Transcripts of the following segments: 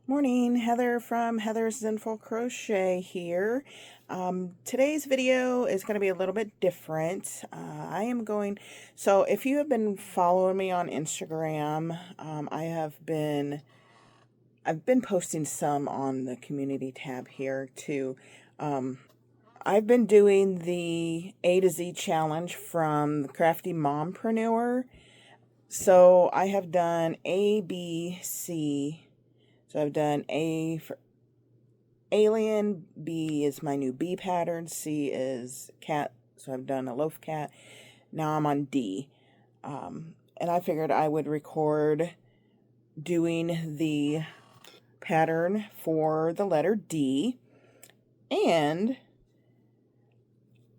Morning, Heather from Heather's Zenful Crochet here. Today's video is going to be a little bit different. So if you have been following me on Instagram, I've been posting some on the community tab here too. I've been doing the A to Z challenge from the Crafty Mompreneur. So I have done A, B, C. So I've done A for alien, B is my new bee pattern, C is cat, so I've done a loaf cat. Now I'm on D. And I figured I would record doing the pattern for the letter D. And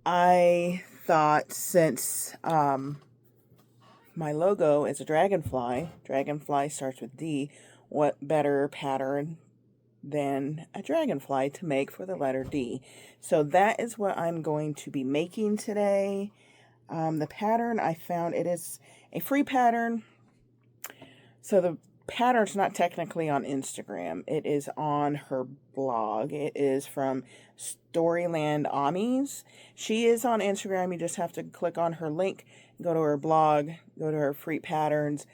I thought since my logo is a dragonfly starts with D, what better pattern than a dragonfly to make for the letter D. So that is what I'm going to be making today. The pattern I found, it is a free pattern. So the pattern's not technically on Instagram. It is on her blog. It is from Storyland Amis. She is on Instagram. You just have to click on her link, go to her blog, go to her free patterns,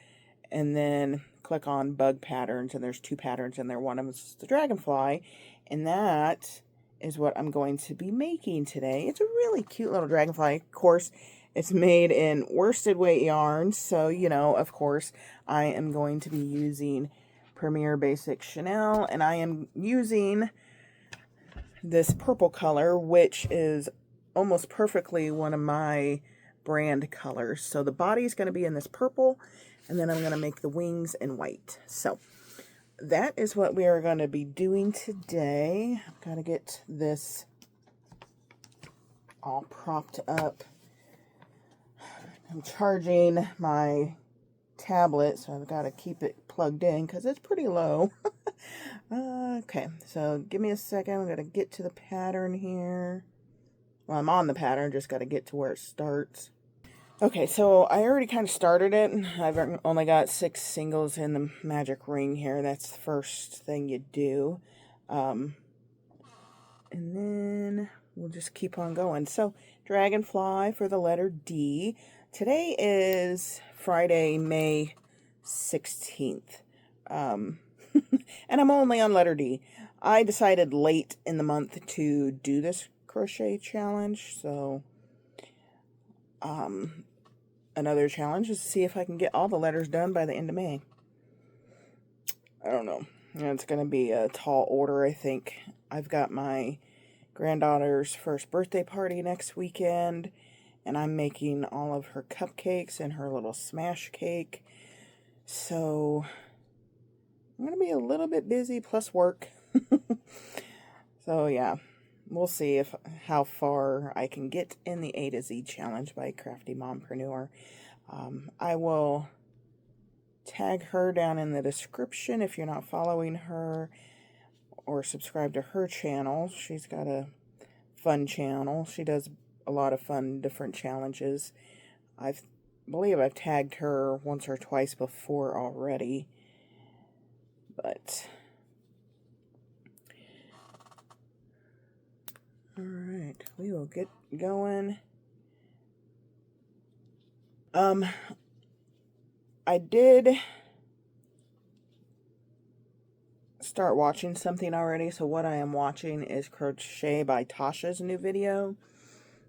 and then click on bug patterns, and there's two patterns in there. One of them is the dragonfly, and that is what I'm going to be making today. It's a really cute little dragonfly. Of course, it's made in worsted weight yarn, so of course I am going to be using Premier Basic Chanel, and I am using this purple color, which is almost perfectly one of my brand colors. So the body is going to be in this purple, and then I'm going to make the wings in white. So that is what we are going to be doing today. I've got to get this all propped up. I'm charging my tablet, so I've got to keep it plugged in because it's pretty low. Okay, so give me a second. I'm going to get to the pattern here. Well, I'm on the pattern, just got to get to where it starts. Okay, so I already kind of started it. I've only got 6 singles in the magic ring here. That's the first thing you do. And then we'll just keep on going. So, dragonfly for the letter D. Today is Friday, May 16th. And I'm only on letter D. I decided late in the month to do this crochet challenge, so another challenge is to see if I can get all the letters done by the end of May. I don't know. It's going to be a tall order, I think. I've got my granddaughter's first birthday party next weekend, and I'm making all of her cupcakes and her little smash cake. So I'm going to be a little bit busy, plus work. So yeah, we'll see how far I can get in the A to Z challenge by Crafty Mompreneur. I will tag her down in the description if you're not following her or subscribe to her channel. She's got a fun channel. She does a lot of fun different challenges. I believe I've tagged her once or twice before already, but all right, we will get going. I did start watching something already, so what I am watching is Crochet by Tasha's new video.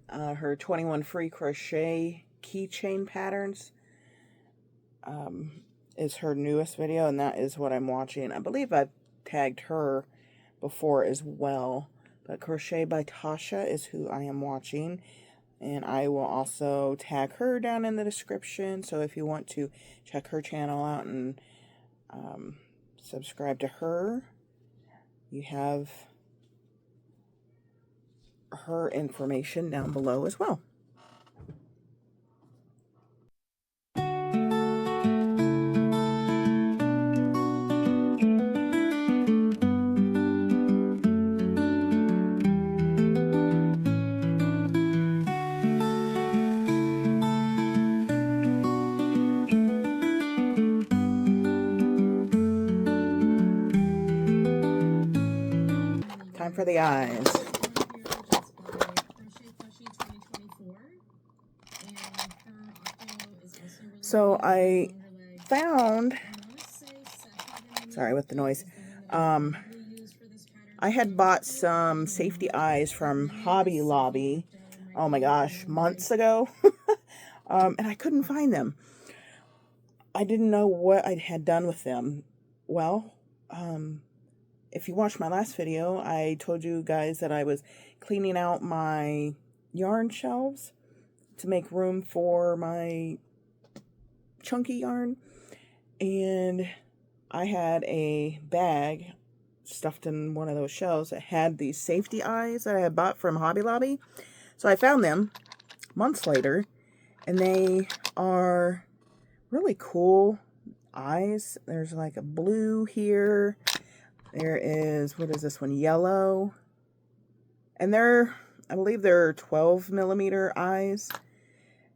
Her 21 free crochet keychain patterns is her newest video, and that is what I'm watching. I believe I've tagged her before as well, but Crochet by Tasha is who I am watching, and I will also tag her down in the description, so if you want to check her channel out and subscribe to her, you have her information down below as well. time for the eyes. So I found, sorry with the noise, I had bought some safety eyes from Hobby Lobby, oh my gosh, months ago, and I couldn't find them. I didn't know what I had done with them. Well, if you watched my last video, I told you guys that I was cleaning out my yarn shelves to make room for my chunky yarn, and I had a bag stuffed in one of those shelves that had these safety eyes that I had bought from Hobby Lobby. So I found them months later, and they are really cool eyes. There's like a blue here. There is, what is this one? Yellow. And they're, I believe they're 12 millimeter eyes.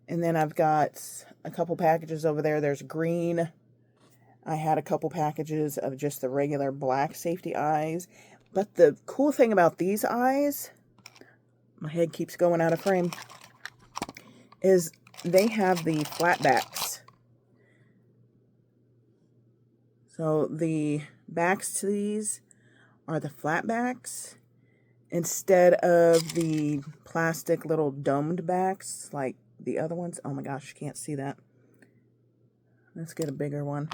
And then I've got a couple packages over there. There's green. I had a couple packages of just the regular black safety eyes. But the cool thing about these eyes, my head keeps going out of frame, is they have the flat backs. So the backs to these are the flat backs instead of the plastic little domed backs like the other ones. Oh my gosh, you can't see that. Let's get a bigger one.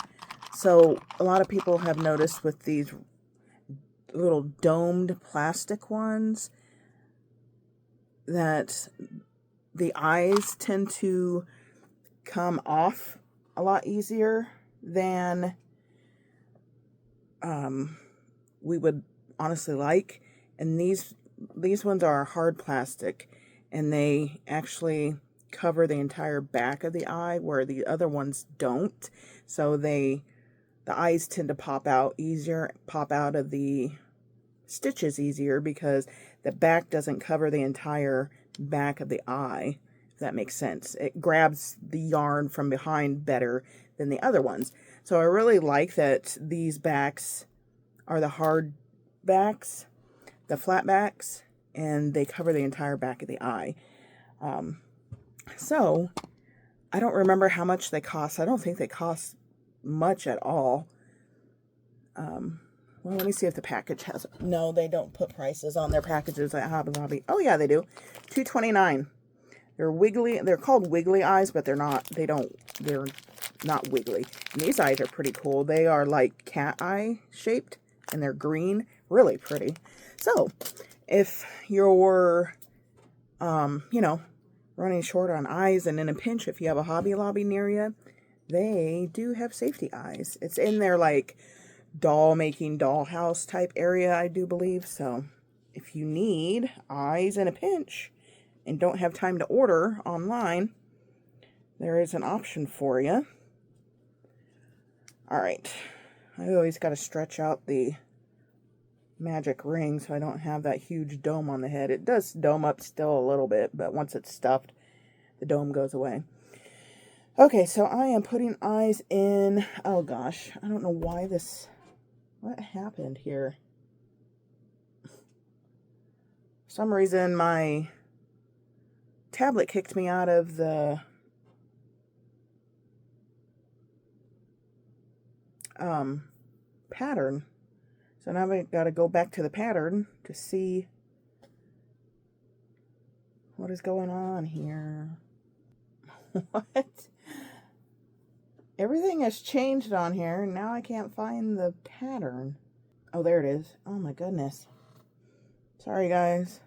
So a lot of people have noticed with these little domed plastic ones that the eyes tend to come off a lot easier than we would honestly like. And these ones are hard plastic, and they actually cover the entire back of the eye where the other ones don't. So the eyes tend to pop out easier, pop out of the stitches easier, because the back doesn't cover the entire back of the eye, if that makes sense. It grabs the yarn from behind better than the other ones. So I really like that these backs are the hard backs, the flat backs, and they cover the entire back of the eye. So I don't remember how much they cost. I don't think they cost much at all. Well, let me see if the package has. No, they don't put prices on their packages at Hobby Lobby. Oh yeah, they do. $2.29. They're wiggly. They're called wiggly eyes, but they're not. They're not wiggly. And these eyes are pretty cool. They are like cat eye shaped, and they're green. Really pretty. So, if you're, you know, running short on eyes, and in a pinch, if you have a Hobby Lobby near you, they do have safety eyes. It's in their like dollhouse type area, I do believe. So if you need eyes in a pinch and don't have time to order online, there is an option for you. All right, I always got to stretch out the magic ring so I don't have that huge dome on the head. It does dome up still a little bit, but once it's stuffed, the dome goes away. Okay, so I am putting eyes in. Oh gosh, I don't know why this, what happened here? For some reason my tablet kicked me out of the pattern. So now I've got to go back to the pattern to see what is going on here. What? Everything has changed on here, and now I can't find the pattern. Oh, there it is. Oh my goodness. Sorry, guys.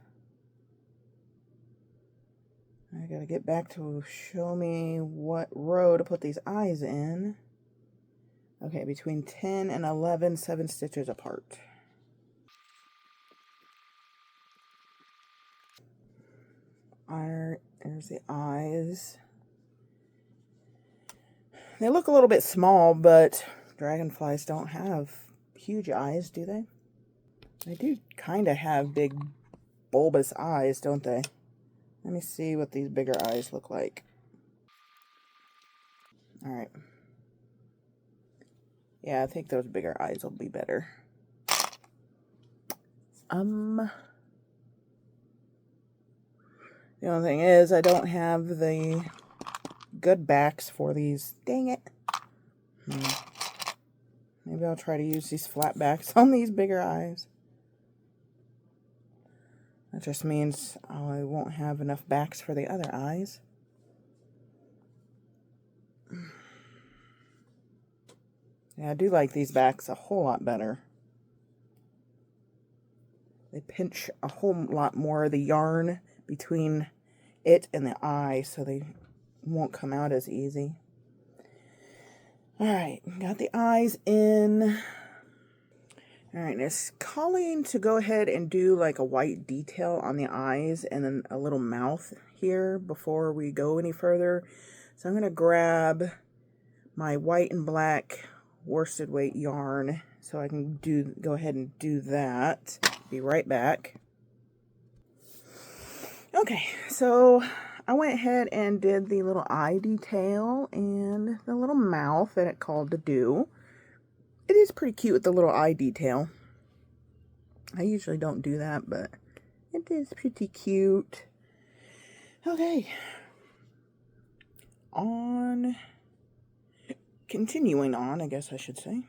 I gotta get back to show me what row to put these eyes in. Okay, between 10 and 11, 7 stitches apart. Alright, there's the eyes. They look a little bit small, but dragonflies don't have huge eyes, do they? They do kind of have big bulbous eyes, don't they? Let me see what these bigger eyes look like. Alright. Yeah, I think those bigger eyes will be better. The only thing is I don't have the good backs for these. Dang it. Maybe I'll try to use these flat backs on these bigger eyes. That just means I won't have enough backs for the other eyes. Yeah, I do like these backs a whole lot better. They pinch a whole lot more of the yarn between it and the eye, so they won't come out as easy. Alright, got the eyes in. Alright, it's calling to go ahead and do like a white detail on the eyes and then a little mouth here before we go any further. So I'm going to grab my white and black worsted weight yarn so I can go ahead and do that. Be right back. Okay, so I went ahead and did the little eye detail and the little mouth that it called to do. It is pretty cute with the little eye detail. I usually don't do that, but it is pretty cute. Okay. Continuing on, I guess I should say.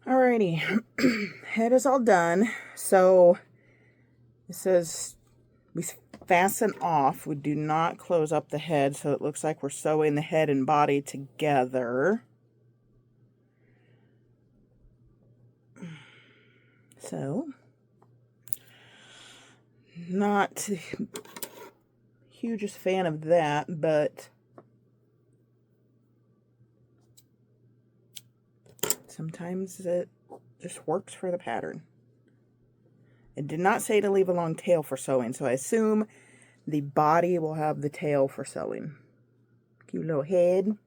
Alrighty, head is all done. So it says we fasten off. We do not close up the head, so it looks like we're sewing the head and body together. So, not the hugest fan of that, but sometimes it just works for the pattern. It did not say to leave a long tail for sewing, so I assume the body will have the tail for sewing. Cute little head.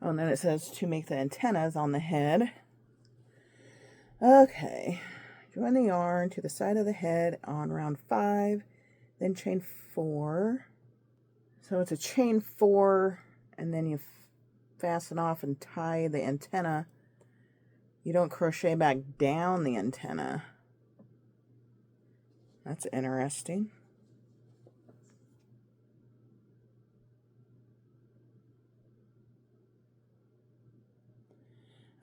Oh, and then it says to make the antennas on the head. Okay. Join the yarn to the side of the head on round 5, then chain 4. So it's a chain 4, and then you fasten off and tie the antenna. You don't crochet back down the antenna. That's interesting.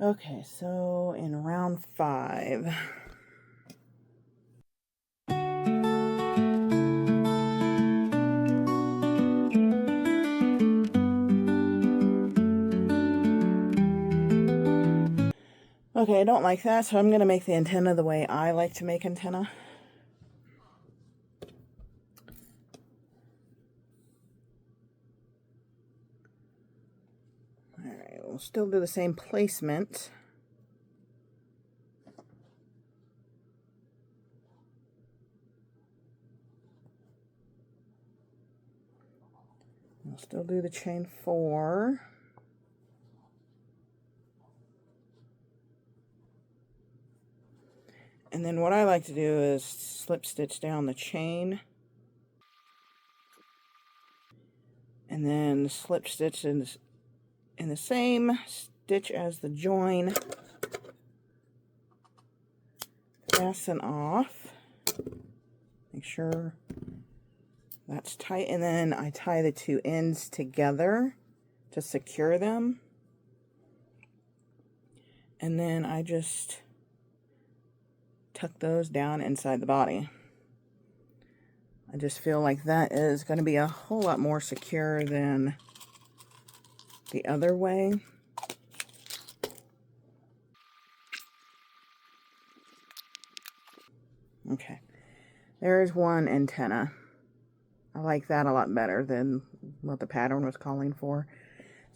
Okay, so in round 5. Okay, I don't like that, so I'm going to make the antenna the way I like to make antenna. Alright, we'll still do the same placement. We'll still do the chain 4. And then what I like to do is slip stitch down the chain. And then slip stitch in the same stitch as the join. Fasten off. Make sure that's tight. And then I tie the 2 ends together to secure them. And then I just tuck those down inside the body. I just feel like that is going to be a whole lot more secure than the other way. Okay, there's one antenna. I like that a lot better than what the pattern was calling for.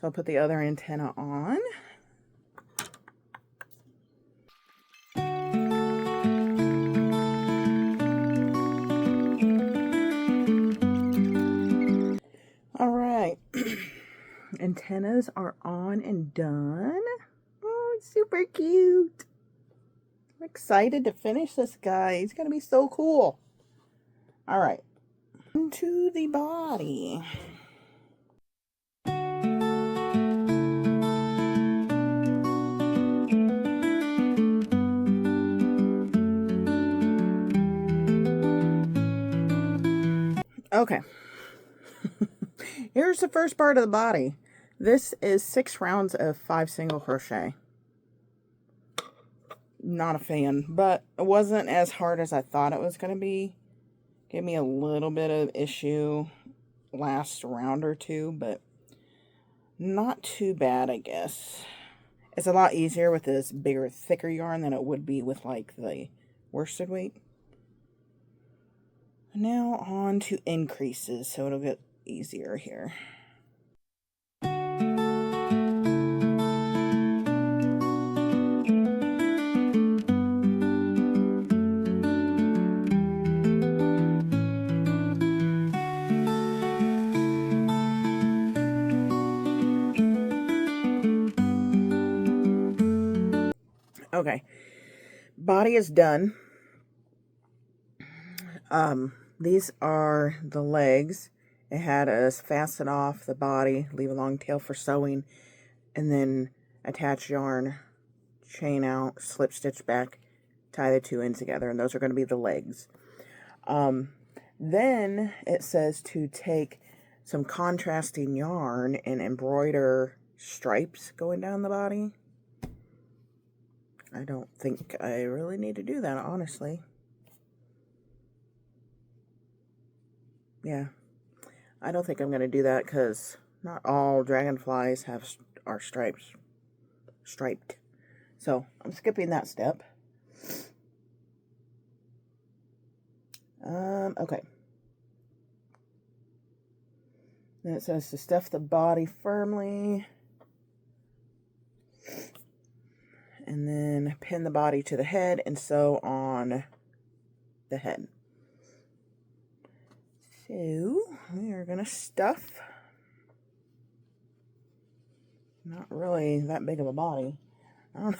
So I'll put the other antenna on. Alright, antennas are on and done. Oh, it's super cute. I'm excited to finish this guy. He's going to be so cool. Alright, Into the body. Okay. Here's the first part of the body. This is 6 rounds of 5 single crochet. Not a fan, but it wasn't as hard as I thought it was going to be. Gave me a little bit of issue last round or two, but not too bad, I guess. It's a lot easier with this bigger, thicker yarn than it would be with like the worsted weight. Now on to increases, so it'll get easier here. Okay, body is done. These are the legs. It had us fasten off the body, leave a long tail for sewing, and then attach yarn, chain out, slip stitch back, tie the 2 ends together, and those are going to be the legs. Then it says to take some contrasting yarn and embroider stripes going down the body. I don't think I really need to do that, honestly. Yeah, I don't think I'm going to do that because not all dragonflies are striped. So I'm skipping that step. Okay. Then it says to stuff the body firmly. And then pin the body to the head and sew on the head. So we are going to stuff. Not really that big of a body. I don't know.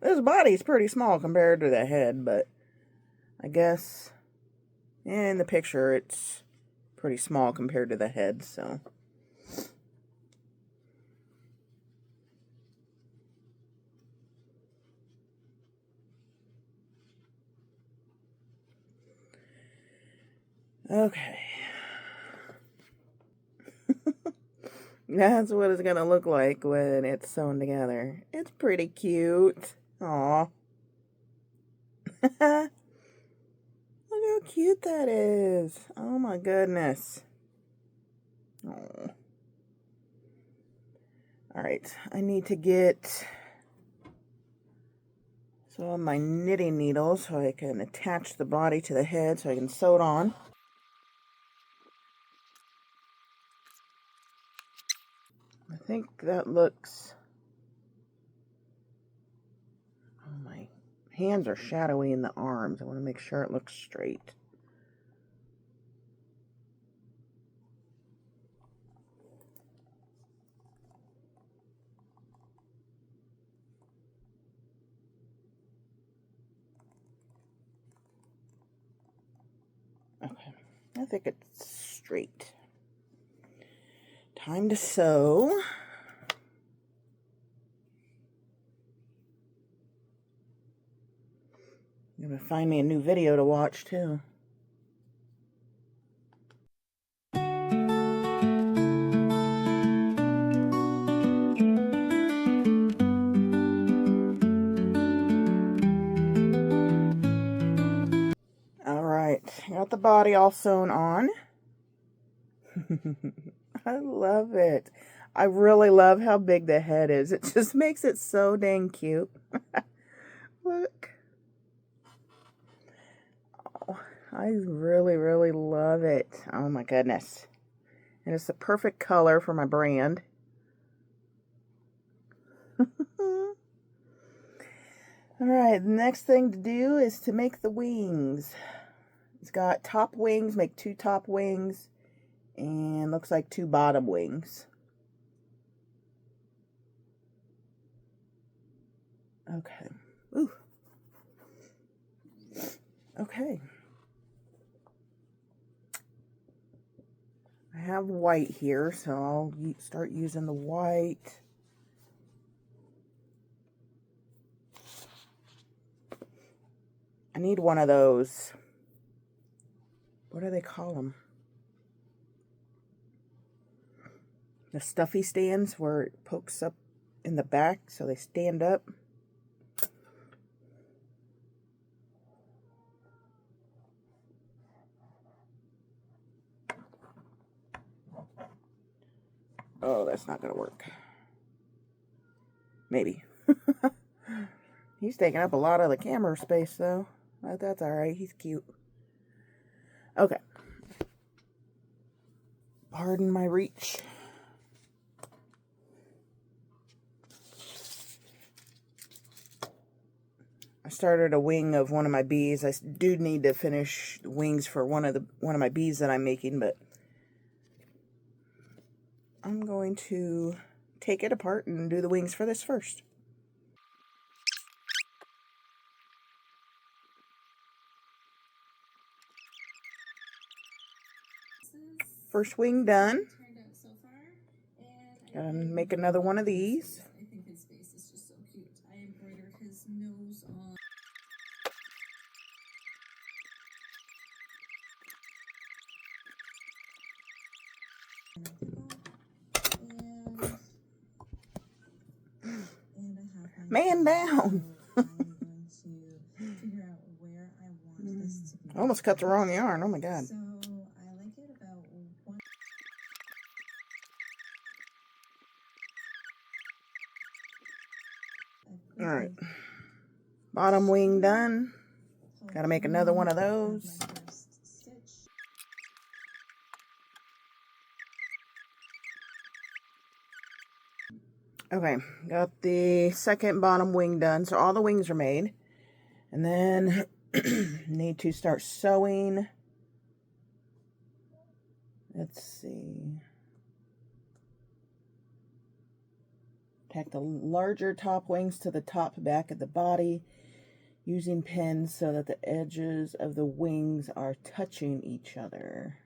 This body is pretty small compared to the head, but I guess in the picture it's pretty small compared to the head, so. Okay. That's what it's gonna look like when it's sewn together. It's pretty cute. Aw. Look how cute that is. Oh my goodness. Oh. Alright, I need to get some of my knitting needles so I can attach the body to the head so I can sew it on. I think that looks... Oh, my hands are shadowy in the arms. I want to make sure it looks straight. Okay, I think it's straight. Time to sew. I'm going to find me a new video to watch too. Alright, got the body all sewn on. I love it. I really love how big the head is. It just makes it so dang cute. Look. Oh, I really, really love it. Oh my goodness. And it's the perfect color for my brand. Alright, the next thing to do is to make the wings. It's got top wings, make 2 top wings, and looks like 2 bottom wings. Okay. Ooh. Okay. I have white here, so I'll start using the white. I need one of those. What do they call them? The stuffy stands where it pokes up in the back so they stand up. Oh, that's not going to work. Maybe. He's taking up a lot of the camera space, though. But that's alright. He's cute. Okay. Pardon my reach. I started a wing of one of my bees. I do need to finish the wings for one of my bees that I'm making, but I'm going to take it apart and do the wings for this first. First wing done. Gotta make another one of these. I think his face is just so cute. I embroidered his nose on. And I have man down. I'm going to figure out where I want this to be. I almost cut the wrong yarn. Oh my god. So I like it about one. Alright. Bottom wing done. Gotta make another one of those. Okay, got the second bottom wing done. So all the wings are made. And then need to start sewing. Let's see. Tack the larger top wings to the top back of the body using pins so that the edges of the wings are touching each other.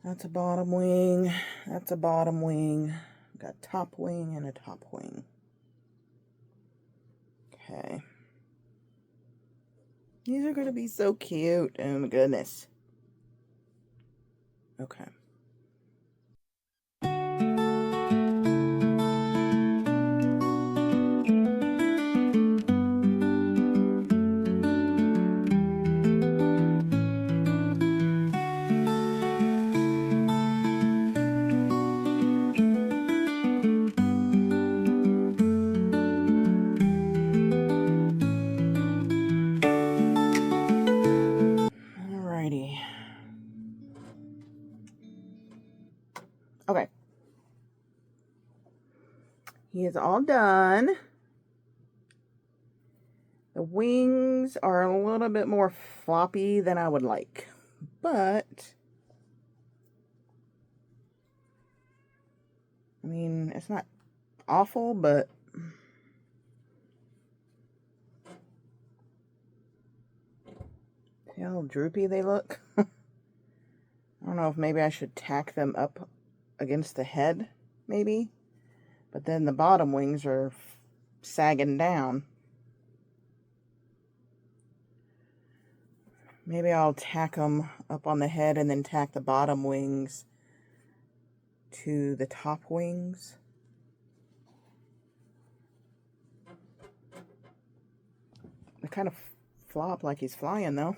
That's a bottom wing. That's a bottom wing. Got top wing and a top wing. Okay. These are going to be so cute. Oh my goodness. Okay. Okay. He is all done. The wings are a little bit more floppy than I would like, but I mean, it's not awful, but see how droopy they look? I don't know if maybe I should tack them up against the head, maybe. But then the bottom wings are sagging down. Maybe I'll tack them up on the head and then tack the bottom wings to the top wings. They kind of flop like he's flying, though.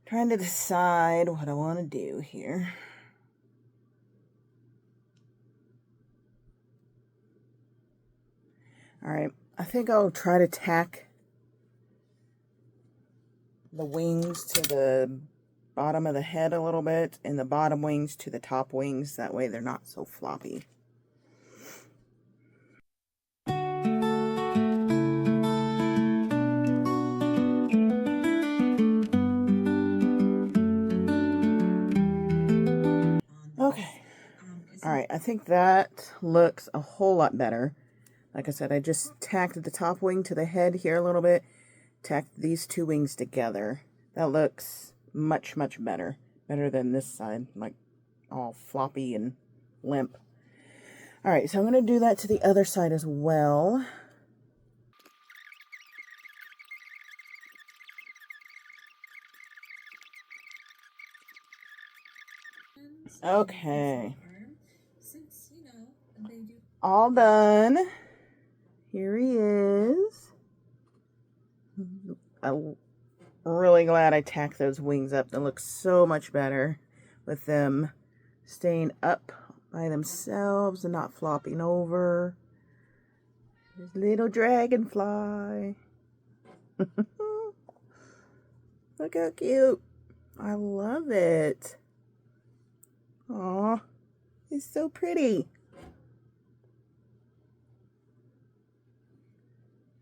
Trying to decide what I want to do here. Alright, I think I'll try to tack the wings to the bottom of the head a little bit and the bottom wings to the top wings. That way they're not so floppy. Okay. All right, I think that looks a whole lot better. Like I said, I just tacked the top wing to the head here a little bit, tacked these two wings together. That looks much, much better. Better than this side, like all floppy and limp. All right, so I'm going to do that to the other side as well. Okay. All done. Here he is. I'm really glad I tacked those wings up. They look so much better with them staying up by themselves and not flopping over. This little dragonfly. Look how cute. I love it. Aw, he's so pretty.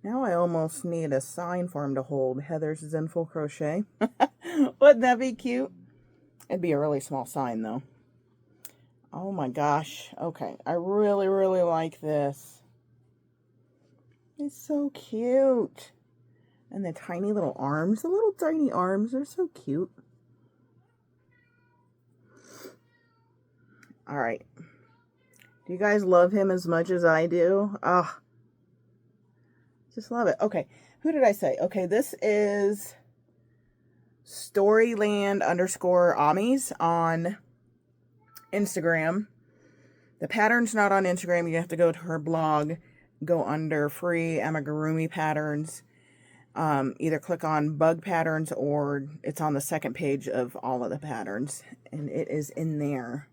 Now I almost need a sign for him to hold. Heather's Zenful Crochet. Wouldn't that be cute? It'd be a really small sign though. Oh my gosh. Okay, I really, really like this. It's so cute. And the tiny little arms, the little tiny arms are so cute. All right. Do you guys love him as much as I do? Ah, just love it. Okay, who did I say? Okay, this is Storyland_Amis on Instagram. The pattern's not on Instagram. You have to go to her blog, go under free amigurumi patterns. Either click on bug patterns or it's on the second page of all of the patterns, and it is in there.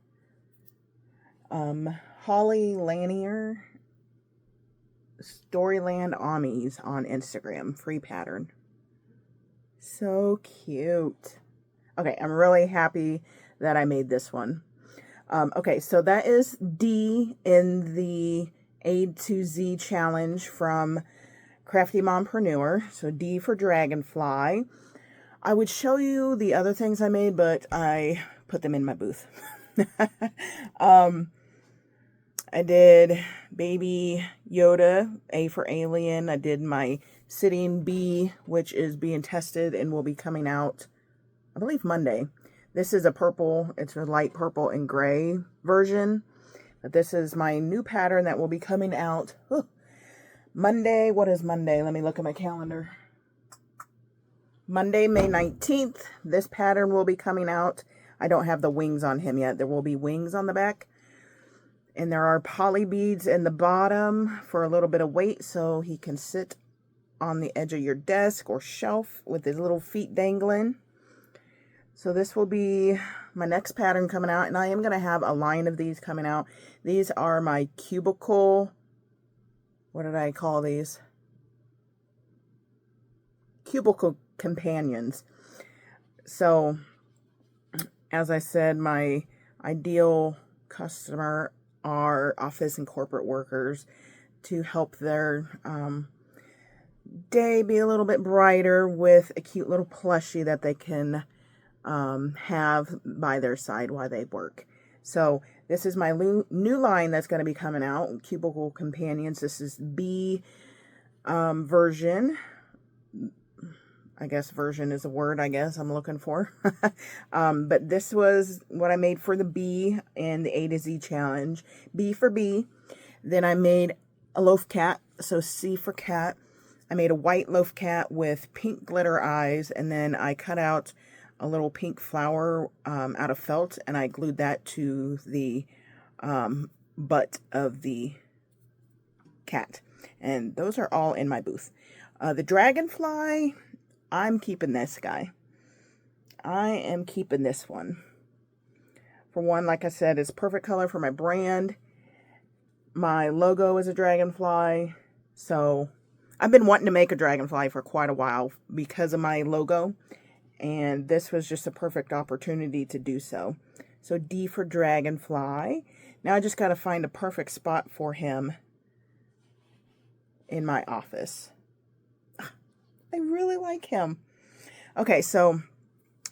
Holly Lanier, Storyland Amis on Instagram, free pattern. So cute. Okay, I'm really happy that I made this one. Okay, so that is D in the A to Z challenge from Crafty Mompreneur. So D for Dragonfly. I would show you the other things I made, but I put them in my booth. I did Baby Yoda, A for Alien. I did my Sitting Bee, which is being tested and will be coming out, I believe, Monday. This is a purple, it's a light purple and gray version. But this is my new pattern that will be coming out Monday. What is Monday? Let me look at my calendar. Monday, May 19th. This pattern will be coming out. I don't have the wings on him yet. There will be wings on the back. And there are poly beads in the bottom for a little bit of weight so he can sit on the edge of your desk or shelf with his little feet dangling. So this will be my next pattern coming out, and I am going to have a line of these coming out. These are my cubicle, what did I call these? Cubicle companions. So, as I said, my ideal customer are office and corporate workers to help their day be a little bit brighter with a cute little plushie that they can have by their side while they work. So this is my new line that's going to be coming out, Cubicle Companions. This is B version. I guess version is a word, I guess, I'm looking for. But this was what I made for the B in the A to Z challenge. B for B. Then I made a loaf cat, so C for cat. I made a white loaf cat with pink glitter eyes, and then I cut out a little pink flower out of felt, and I glued that to the butt of the cat. And those are all in my booth. The dragonfly, I'm keeping this guy. I am keeping this one. For one, like I said, it's perfect color for my brand. My logo is a dragonfly. So I've been wanting to make a dragonfly for quite a while because of my logo. And this was just a perfect opportunity to do so. So D for dragonfly. Now I just got to find a perfect spot for him in my office. I really like him. Okay, so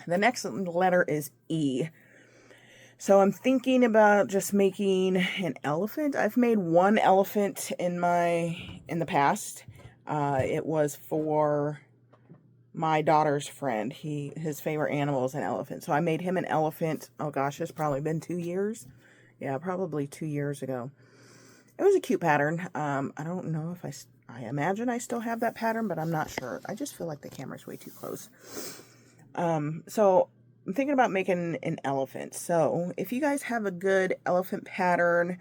the next letter is E. So I'm thinking about just making an elephant. I've made one elephant in the past. It was for my daughter's friend. His favorite animal is an elephant. So I made him an elephant. Oh gosh, it's probably been 2 years. Yeah, probably 2 years ago. It was a cute pattern. I don't know if I imagine I still have that pattern, but I'm not sure. I just feel like the camera's way too close. So I'm thinking about making an elephant. So if you guys have a good elephant pattern,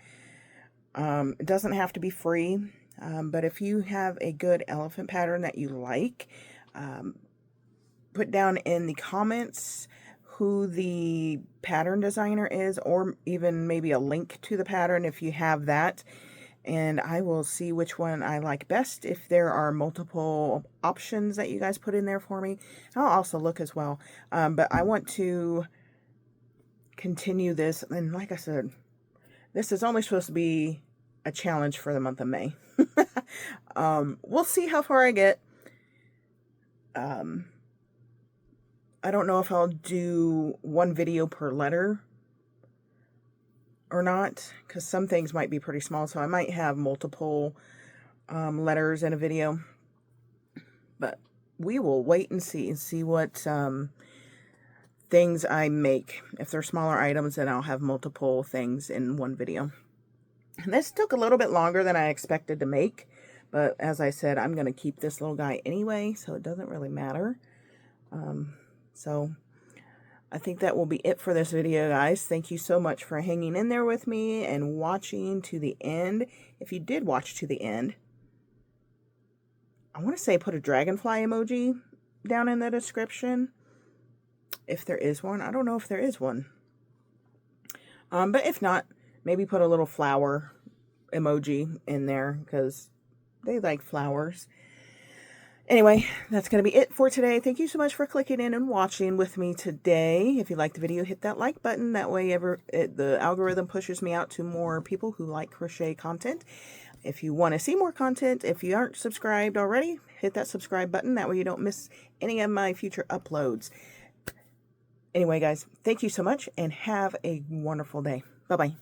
it doesn't have to be free, but if you have a good elephant pattern that you like, put down in the comments who the pattern designer is, or even maybe a link to the pattern if you have that, and I will see which one I like best. If there are multiple options that you guys put in there for me, I'll also look as well. But I want to continue this, and like I said, this is only supposed to be a challenge for the month of May. We'll see how far I get. I don't know if I'll do one video per letter or not, because some things might be pretty small, so I might have multiple letters in a video. But we will wait and see what things I make. If they're smaller items, then I'll have multiple things in one video. And this took a little bit longer than I expected to make, but as I said, I'm going to keep this little guy anyway, so it doesn't really matter. So I think that will be it for this video, guys. Thank you so much for hanging in there with me and watching to the end. If you did watch to the end, I want to say put a dragonfly emoji down in the description. If there is one. I don't know if there is one. But if not, maybe put a little flower emoji in there, because they like flowers. Anyway, that's going to be it for today. Thank you so much for clicking in and watching with me today. If you liked the video, hit that like button. That way the algorithm pushes me out to more people who like crochet content. If you want to see more content, if you aren't subscribed already, hit that subscribe button. That way you don't miss any of my future uploads. Anyway, guys, thank you so much and have a wonderful day. Bye-bye.